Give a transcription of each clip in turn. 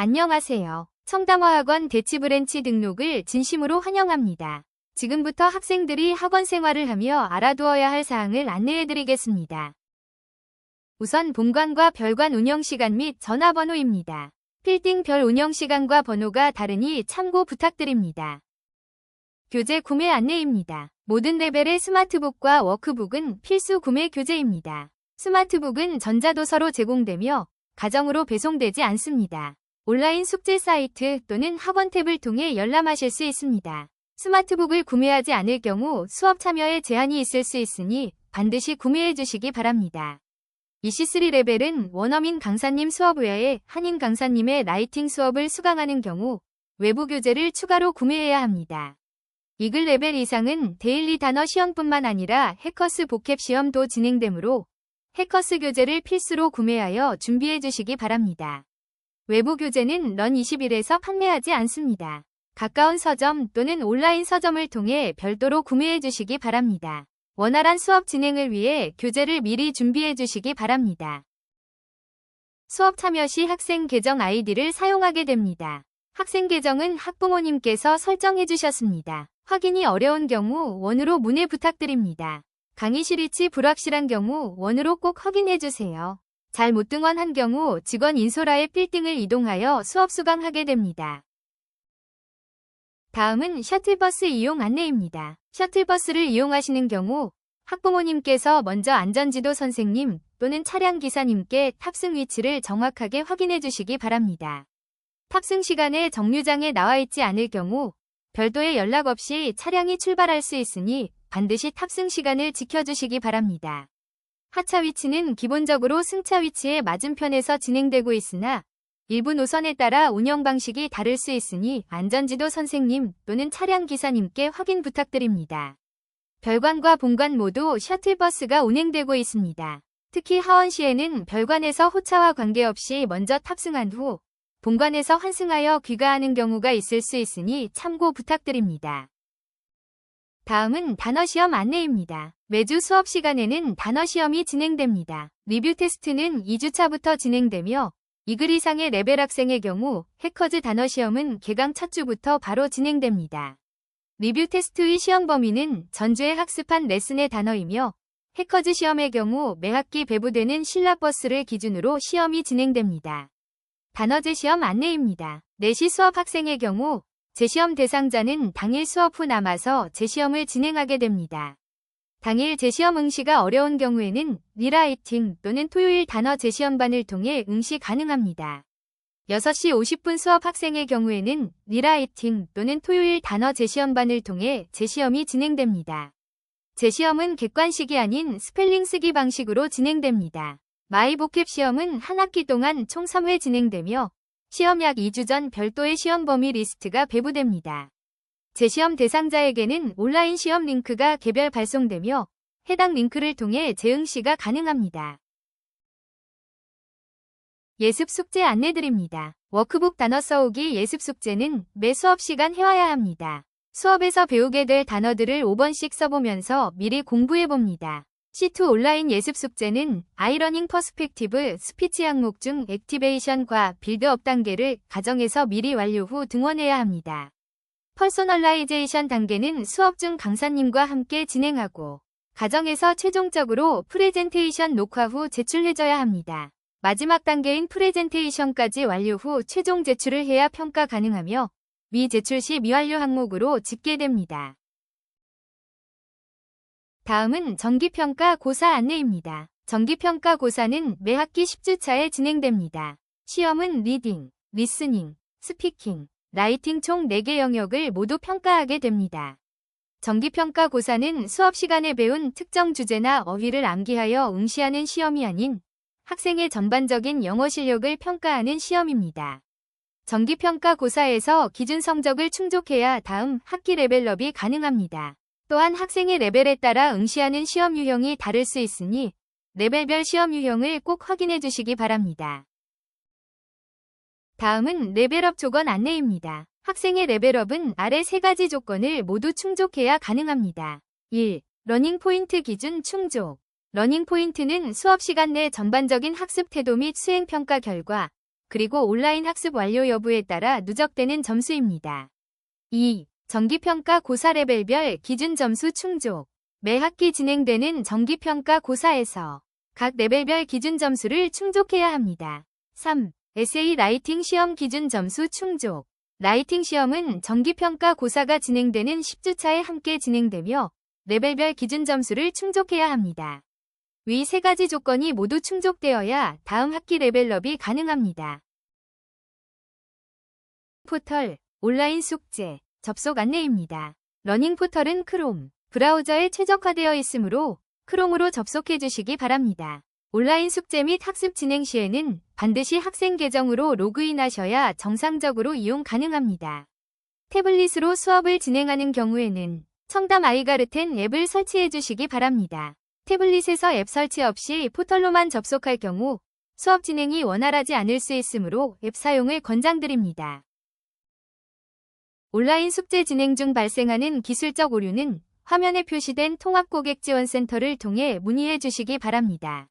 안녕하세요. 청담화학원 대치브랜치 등록을 진심으로 환영합니다. 지금부터 학생들이 학원 생활을 하며 알아두어야 할 사항을 안내해드리겠습니다. 우선 본관과 별관 운영시간 및 전화번호입니다. 빌딩별 운영시간과 번호가 다르니 참고 부탁드립니다. 교재 구매 안내입니다. 모든 레벨의 스마트북과 워크북은 필수 구매 교재입니다. 스마트북은 전자도서로 제공되며 가정으로 배송되지 않습니다. 온라인 숙제 사이트 또는 학원 탭을 통해 열람하실 수 있습니다. 스마트북을 구매하지 않을 경우 수업 참여에 제한이 있을 수 있으니 반드시 구매해 주시기 바랍니다. EC3 레벨은 원어민 강사님 수업 외에 한인 강사님의 라이팅 수업을 수강하는 경우 외부 교재를 추가로 구매해야 합니다. 이글 레벨 이상은 데일리 단어 시험뿐만 아니라 해커스 보캡 시험도 진행되므로 해커스 교재를 필수로 구매하여 준비해 주시기 바랍니다. 외부 교재는 런21에서 판매하지 않습니다. 가까운 서점 또는 온라인 서점을 통해 별도로 구매해 주시기 바랍니다. 원활한 수업 진행을 위해 교재를 미리 준비해 주시기 바랍니다. 수업 참여 시 학생 계정 아이디를 사용하게 됩니다. 학생 계정은 학부모님께서 설정해 주셨습니다. 확인이 어려운 경우 원으로 문의 부탁드립니다. 강의실 위치 불확실한 경우 원으로 꼭 확인해 주세요. 잘 못 등원한 경우 직원 인솔아의 빌딩을 이동하여 수업 수강하게 됩니다. 다음은 셔틀버스 이용 안내입니다. 셔틀버스를 이용하시는 경우 학부모님께서 먼저 안전지도 선생님 또는 차량 기사님께 탑승 위치를 정확하게 확인해 주시기 바랍니다. 탑승 시간에 정류장에 나와 있지 않을 경우 별도의 연락 없이 차량이 출발할 수 있으니 반드시 탑승 시간을 지켜주시기 바랍니다. 하차 위치는 기본적으로 승차 위치의 맞은편에서 진행되고 있으나 일부 노선에 따라 운영 방식이 다를 수 있으니 안전지도 선생님 또는 차량 기사님께 확인 부탁드립니다. 별관과 본관 모두 셔틀버스가 운행되고 있습니다. 특히 하원시에는 별관에서 호차와 관계없이 먼저 탑승한 후 본관에서 환승하여 귀가하는 경우가 있을 수 있으니 참고 부탁드립니다. 다음은 단어시험 안내입니다. 매주 수업 시간에는 단어시험이 진행됩니다. 리뷰 테스트는 2주차부터 진행되며 이글 이상의 레벨 학생의 경우 해커즈 단어시험은 개강 첫 주부터 바로 진행됩니다. 리뷰 테스트의 시험 범위는 전주에 학습한 레슨의 단어이며 해커즈 시험의 경우 매 학기 배부되는 신라버스를 기준으로 시험이 진행됩니다. 단어 재시험 안내입니다. 내시 수업 학생의 경우 재시험 대상자는 당일 수업 후 남아서 재시험을 진행하게 됩니다. 당일 재시험 응시가 어려운 경우에는 리라이팅 또는 토요일 단어 재시험반을 통해 응시 가능합니다. 6시 50분 수업 학생의 경우에는 리라이팅 또는 토요일 단어 재시험반을 통해 재시험이 진행됩니다. 재시험은 객관식이 아닌 스펠링 쓰기 방식으로 진행됩니다. 마이보캡 시험은 한 학기 동안 총 3회 진행되며 시험 약 2주 전 별도의 시험 범위 리스트가 배부됩니다. 재시험 대상자에게는 온라인 시험 링크가 개별 발송되며 해당 링크를 통해 재응시가 가능합니다. 예습 숙제 안내드립니다. 워크북 단어 써오기 예습 숙제는 매 수업 시간 해와야 합니다. 수업에서 배우게 될 단어들을 5번씩 써보면서 미리 공부해봅니다. C2 온라인 예습 숙제는 아이러닝 퍼스펙티브 스피치 항목 중 액티베이션과 빌드업 단계를 가정에서 미리 완료 후 등원해야 합니다. 퍼소널라이제이션 단계는 수업 중 강사님과 함께 진행하고 가정에서 최종적으로 프레젠테이션 녹화 후 제출해줘야 합니다. 마지막 단계인 프레젠테이션까지 완료 후 최종 제출을 해야 평가 가능하며 미제출 시 미완료 항목으로 집계됩니다. 다음은 정기평가 고사 안내입니다. 정기평가 고사는 매 학기 10주차에 진행됩니다. 시험은 리딩, 리스닝, 스피킹, 라이팅 총 4개 영역을 모두 평가하게 됩니다. 정기평가 고사는 수업 시간에 배운 특정 주제나 어휘를 암기하여 응시하는 시험이 아닌 학생의 전반적인 영어 실력을 평가하는 시험입니다. 정기평가 고사에서 기준 성적을 충족해야 다음 학기 레벨업이 가능합니다. 또한 학생의 레벨에 따라 응시하는 시험 유형이 다를 수 있으니 레벨별 시험 유형을 꼭 확인해 주시기 바랍니다. 다음은 레벨업 조건 안내입니다. 학생의 레벨업은 아래 3가지 조건을 모두 충족해야 가능합니다. 1. 러닝 포인트 기준 충족. 러닝 포인트는 수업 시간 내 전반적인 학습 태도 및 수행 평가 결과, 그리고 온라인 학습 완료 여부에 따라 누적되는 점수입니다. 2. 정기평가 고사 레벨별 기준 점수 충족. 매 학기 진행되는 정기평가 고사에서 각 레벨별 기준 점수를 충족해야 합니다. 3. 에세이 라이팅 시험 기준 점수 충족. 라이팅 시험은 정기평가 고사가 진행되는 10주차에 함께 진행되며 레벨별 기준 점수를 충족해야 합니다. 위 세 가지 조건이 모두 충족되어야 다음 학기 레벨업이 가능합니다. 포털, 온라인 숙제, 접속 안내입니다. 러닝 포털은 크롬, 브라우저에 최적화되어 있으므로 크롬으로 접속해 주시기 바랍니다. 온라인 숙제 및 학습 진행 시에는 반드시 학생 계정으로 로그인하셔야 정상적으로 이용 가능합니다. 태블릿으로 수업을 진행하는 경우에는 청담 아이가르텐 앱을 설치해 주시기 바랍니다. 태블릿에서 앱 설치 없이 포털로만 접속할 경우 수업 진행이 원활하지 않을 수 있으므로 앱 사용을 권장드립니다. 온라인 숙제 진행 중 발생하는 기술적 오류는 화면에 표시된 통합고객지원센터를 통해 문의해 주시기 바랍니다.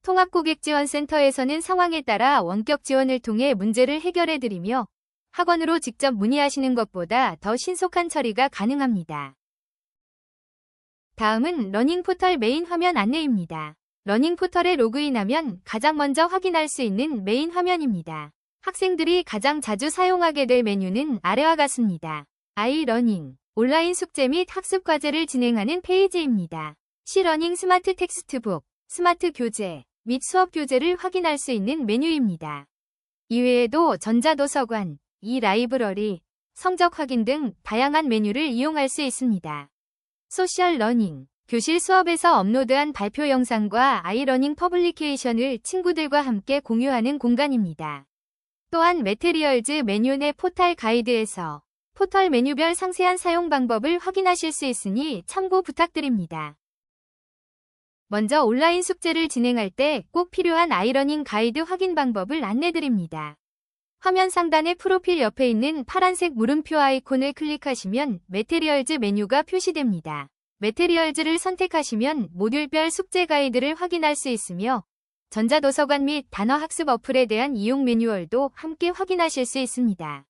통합고객지원센터에서는 상황에 따라 원격 지원을 통해 문제를 해결해 드리며 학원으로 직접 문의하시는 것보다 더 신속한 처리가 가능합니다. 다음은 러닝 포털 메인 화면 안내입니다. 러닝 포털에 로그인하면 가장 먼저 확인할 수 있는 메인 화면입니다. 학생들이 가장 자주 사용하게 될 메뉴는 아래와 같습니다. 아이러닝, 온라인 숙제 및 학습 과제를 진행하는 페이지입니다. 시러닝 스마트 텍스트북, 스마트 교재 및 수업 교재를 확인할 수 있는 메뉴입니다. 이외에도 전자도서관, 이라이브러리, 성적 확인 등 다양한 메뉴를 이용할 수 있습니다. 소셜 러닝, 교실 수업에서 업로드한 발표 영상과 아이러닝 퍼블리케이션을 친구들과 함께 공유하는 공간입니다. 또한 매테리얼즈 메뉴 내 포털 가이드에서 포털 메뉴별 상세한 사용 방법을 확인하실 수 있으니 참고 부탁드립니다. 먼저 온라인 숙제를 진행할 때 꼭 필요한 아이러닝 가이드 확인 방법을 안내드립니다. 화면 상단의 프로필 옆에 있는 파란색 물음표 아이콘을 클릭하시면 매테리얼즈 메뉴가 표시됩니다. 매테리얼즈를 선택하시면 모듈별 숙제 가이드를 확인할 수 있으며 전자도서관 및 단어학습 어플에 대한 이용 매뉴얼도 함께 확인하실 수 있습니다.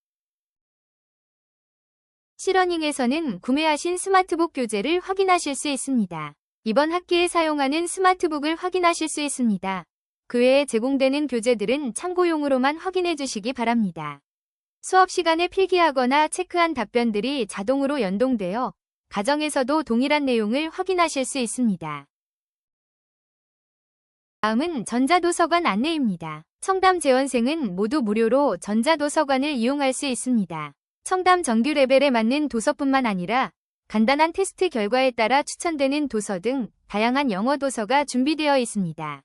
시러닝에서는 구매하신 스마트북 교재를 확인하실 수 있습니다. 이번 학기에 사용하는 스마트북을 확인하실 수 있습니다. 그 외에 제공되는 교재들은 참고용으로만 확인해 주시기 바랍니다. 수업 시간에 필기하거나 체크한 답변들이 자동으로 연동되어 가정에서도 동일한 내용을 확인하실 수 있습니다. 다음은 전자도서관 안내입니다. 청담 재원생은 모두 무료로 전자도서관을 이용할 수 있습니다. 청담 정규 레벨에 맞는 도서뿐만 아니라 간단한 테스트 결과에 따라 추천되는 도서 등 다양한 영어 도서가 준비되어 있습니다.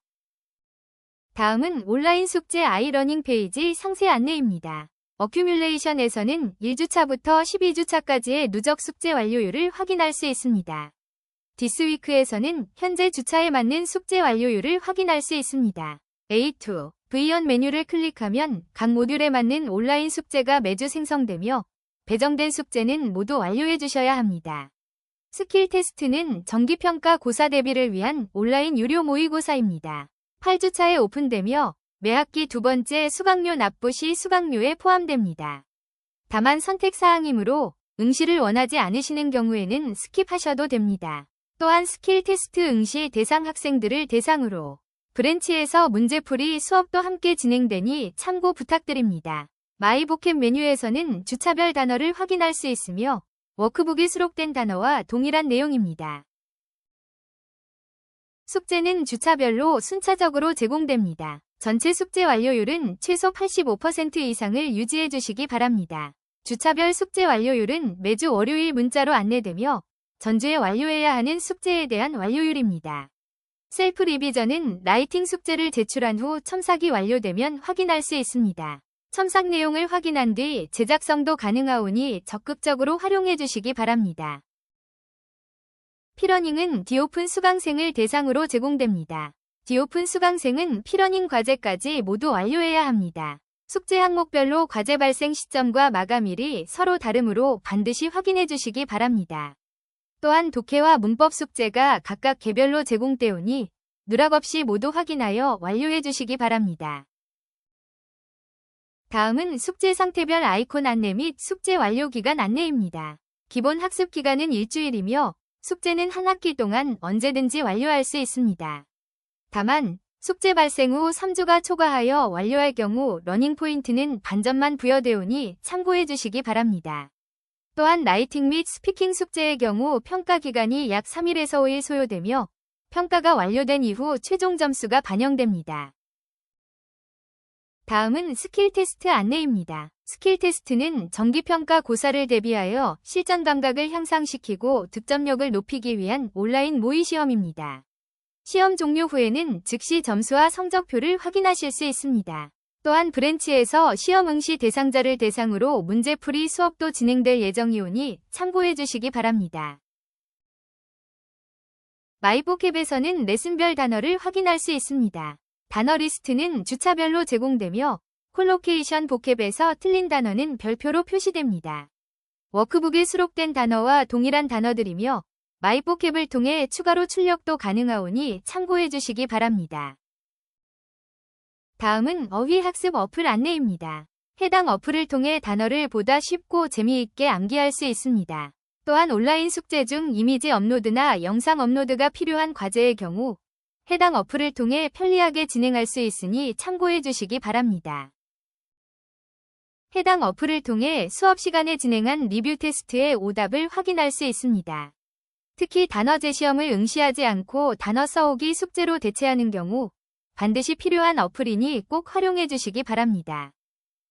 다음은 온라인 숙제 아이러닝 페이지 상세 안내입니다. 어큐뮬레이션에서는 1주차부터 12주차까지의 누적 숙제 완료율을 확인할 수 있습니다. 디스위크에서는 현재 주차에 맞는 숙제 완료율을 확인할 수 있습니다. A2, V1 메뉴를 클릭하면 각 모듈에 맞는 온라인 숙제가 매주 생성되며 배정된 숙제는 모두 완료해 주셔야 합니다. 스킬 테스트는 정기평가 고사 대비를 위한 온라인 유료 모의고사입니다. 8주차에 오픈되며 매 학기 두 번째 수강료 납부 시 수강료에 포함됩니다. 다만 선택사항이므로 응시를 원하지 않으시는 경우에는 스킵하셔도 됩니다. 또한 스킬 테스트 응시 대상 학생들을 대상으로 브랜치에서 문제풀이 수업도 함께 진행되니 참고 부탁드립니다. 마이보캠 메뉴에서는 주차별 단어를 확인할 수 있으며 워크북에 수록된 단어와 동일한 내용입니다. 숙제는 주차별로 순차적으로 제공됩니다. 전체 숙제 완료율은 최소 85% 이상을 유지해 주시기 바랍니다. 주차별 숙제 완료율은 매주 월요일 문자로 안내되며 전주에 완료해야 하는 숙제에 대한 완료율입니다. 셀프 리비전은 라이팅 숙제를 제출한 후 첨삭이 완료되면 확인할 수 있습니다. 첨삭 내용을 확인한 뒤 재작성도 가능하오니 적극적으로 활용해 주시기 바랍니다. 피러닝은 디오픈 수강생을 대상으로 제공됩니다. 디오픈 수강생은 피러닝 과제까지 모두 완료해야 합니다. 숙제 항목별로 과제 발생 시점과 마감일이 서로 다르므로 반드시 확인해 주시기 바랍니다. 또한 독해와 문법 숙제가 각각 개별로 제공되오니 누락 없이 모두 확인하여 완료해 주시기 바랍니다. 다음은 숙제 상태별 아이콘 안내 및 숙제 완료 기간 안내입니다. 기본 학습 기간은 일주일이며 숙제는 한 학기 동안 언제든지 완료할 수 있습니다. 다만 숙제 발생 후 3주가 초과하여 완료할 경우 러닝 포인트는 반점만 부여되오니 참고해 주시기 바랍니다. 또한 라이팅 및 스피킹 숙제의 경우 평가 기간이 약 3일에서 5일 소요되며 평가가 완료된 이후 최종 점수가 반영됩니다. 다음은 스킬 테스트 안내입니다. 스킬 테스트는 정기평가 고사를 대비하여 실전 감각을 향상시키고 득점력을 높이기 위한 온라인 모의 시험입니다. 시험 종료 후에는 즉시 점수와 성적표를 확인하실 수 있습니다. 또한 브랜치에서 시험 응시 대상자를 대상으로 문제풀이 수업도 진행될 예정이오니 참고해 주시기 바랍니다. 마이보캡에서는 레슨별 단어를 확인할 수 있습니다. 단어 리스트는 주차별로 제공되며 콜로케이션 보캡에서 틀린 단어는 별표로 표시됩니다. 워크북에 수록된 단어와 동일한 단어들이며 마이보캡을 통해 추가로 출력도 가능하오니 참고해 주시기 바랍니다. 다음은 어휘학습 어플 안내입니다. 해당 어플을 통해 단어를 보다 쉽고 재미있게 암기할 수 있습니다. 또한 온라인 숙제 중 이미지 업로드나 영상 업로드가 필요한 과제의 경우 해당 어플을 통해 편리하게 진행할 수 있으니 참고해 주시기 바랍니다. 해당 어플을 통해 수업 시간에 진행한 리뷰 테스트의 오답을 확인할 수 있습니다. 특히 단어 재시험을 응시하지 않고 단어 써오기 숙제로 대체하는 경우 반드시 필요한 어플이니 꼭 활용해 주시기 바랍니다.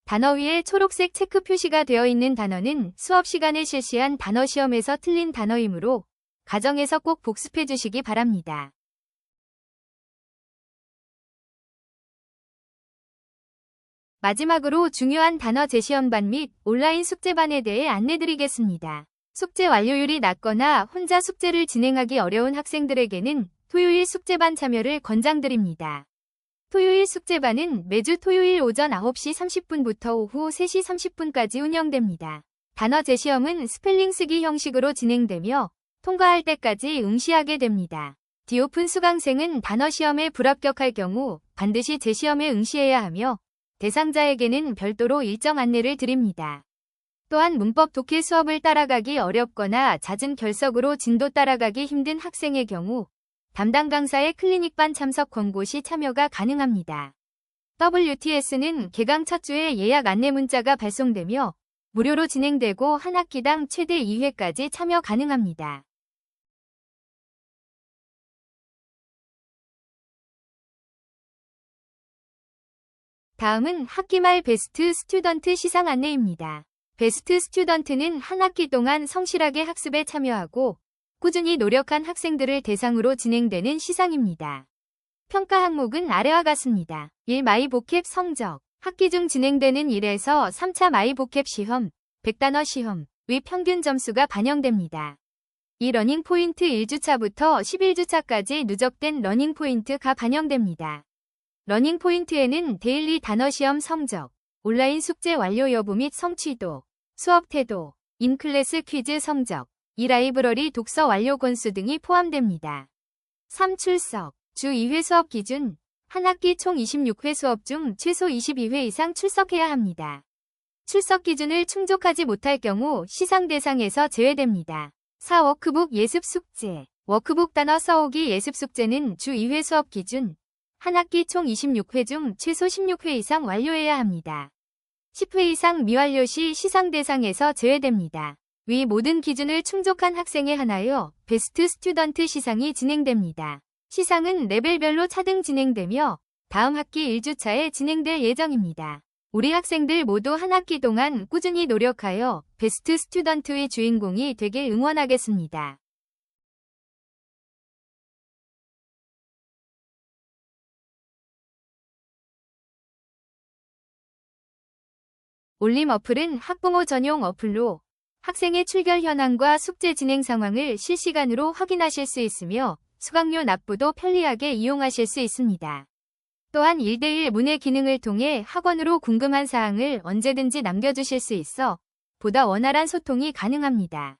단어 위에 초록색 체크 표시가 되어 있는 단어는 수업 시간에 실시한 단어 시험에서 틀린 단어이므로 가정에서 꼭 복습해 주시기 바랍니다. 마지막으로 중요한 단어 재시험반 및 온라인 숙제반에 대해 안내드리겠습니다. 숙제 완료율이 낮거나 혼자 숙제를 진행하기 어려운 학생들에게는 토요일 숙제반 참여를 권장드립니다. 토요일 숙제반은 매주 토요일 오전 9시 30분부터 오후 3시 30분까지 운영됩니다. 단어 재시험은 스펠링 쓰기 형식으로 진행되며 통과할 때까지 응시하게 됩니다. 디오픈 수강생은 단어 시험에 불합격할 경우 반드시 재시험에 응시해야 하며 대상자에게는 별도로 일정 안내를 드립니다. 또한 문법 독해 수업을 따라가기 어렵거나 잦은 결석으로 진도 따라가기 힘든 학생의 경우 담당 강사의 클리닉반 참석 권고 시 참여가 가능합니다. WTS는 개강 첫 주에 예약 안내 문자가 발송되며 무료로 진행되고 한 학기당 최대 2회까지 참여 가능합니다. 다음은 학기 말 베스트 스튜던트 시상 안내입니다. 베스트 스튜던트는 한 학기 동안 성실하게 학습에 참여하고 꾸준히 노력한 학생들을 대상으로 진행되는 시상입니다. 평가 항목은 아래와 같습니다. 1. 마이보캡 성적. 학기 중 진행되는 1에서 3차 마이보캡 시험, 100단어 시험, 의 평균 점수가 반영됩니다. 2. 러닝 포인트 1주차부터 11주차까지 누적된 러닝 포인트가 반영됩니다. 러닝 포인트에는 데일리 단어 시험 성적, 온라인 숙제 완료 여부 및 성취도, 수업 태도, 인클래스 퀴즈 성적, 이 라이브러리 독서 완료 건수 등이 포함됩니다. 3. 출석. 주 2회 수업 기준. 한 학기 총 26회 수업 중 최소 22회 이상 출석해야 합니다. 출석 기준을 충족하지 못할 경우 시상 대상에서 제외됩니다. 4. 워크북 예습 숙제. 워크북 단어 써오기 예습 숙제는 주 2회 수업 기준. 한 학기 총 26회 중 최소 16회 이상 완료해야 합니다. 10회 이상 미완료 시 시상 대상에서 제외됩니다. 위 모든 기준을 충족한 학생에 한하여 베스트 스튜던트 시상이 진행됩니다. 시상은 레벨별로 차등 진행되며 다음 학기 1주차에 진행될 예정입니다. 우리 학생들 모두 한 학기 동안 꾸준히 노력하여 베스트 스튜던트의 주인공이 되길 응원하겠습니다. 올림 어플은 학부모 전용 어플로 학생의 출결 현황과 숙제 진행 상황을 실시간으로 확인하실 수 있으며 수강료 납부도 편리하게 이용하실 수 있습니다. 또한 1대1 문의 기능을 통해 학원으로 궁금한 사항을 언제든지 남겨주실 수 있어 보다 원활한 소통이 가능합니다.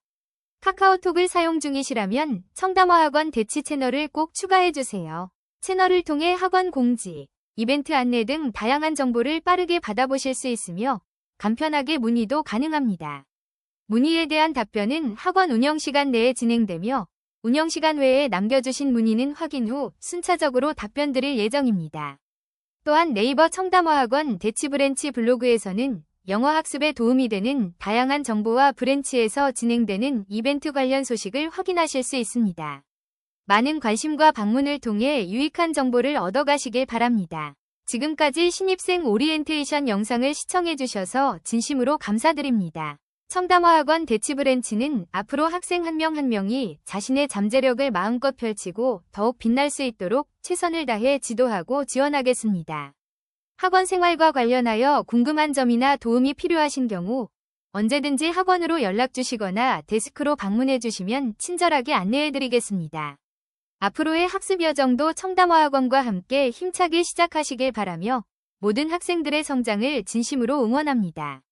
카카오톡을 사용 중이시라면 청담어학원 대치 채널을 꼭 추가해주세요. 채널을 통해 학원 공지, 이벤트 안내 등 다양한 정보를 빠르게 받아보실 수 있으며 간편하게 문의도 가능합니다. 문의에 대한 답변은 학원 운영시간 내에 진행되며 운영시간 외에 남겨주신 문의는 확인 후 순차적으로 답변드릴 예정입니다. 또한 네이버 청담어학원 대치브랜치 블로그에서는 영어 학습에 도움이 되는 다양한 정보와 브랜치에서 진행되는 이벤트 관련 소식을 확인하실 수 있습니다. 많은 관심과 방문을 통해 유익한 정보를 얻어가시길 바랍니다. 지금까지 신입생 오리엔테이션 영상을 시청해주셔서 진심으로 감사드립니다. 청담어학원 대치브랜치는 앞으로 학생 한 명 한 명이 자신의 잠재력을 마음껏 펼치고 더욱 빛날 수 있도록 최선을 다해 지도하고 지원하겠습니다. 학원 생활과 관련하여 궁금한 점이나 도움이 필요하신 경우 언제든지 학원으로 연락주시거나 데스크로 방문해주시면 친절하게 안내해드리겠습니다. 앞으로의 학습 여정도 청담어학원과 함께 힘차게 시작하시길 바라며 모든 학생들의 성장을 진심으로 응원합니다.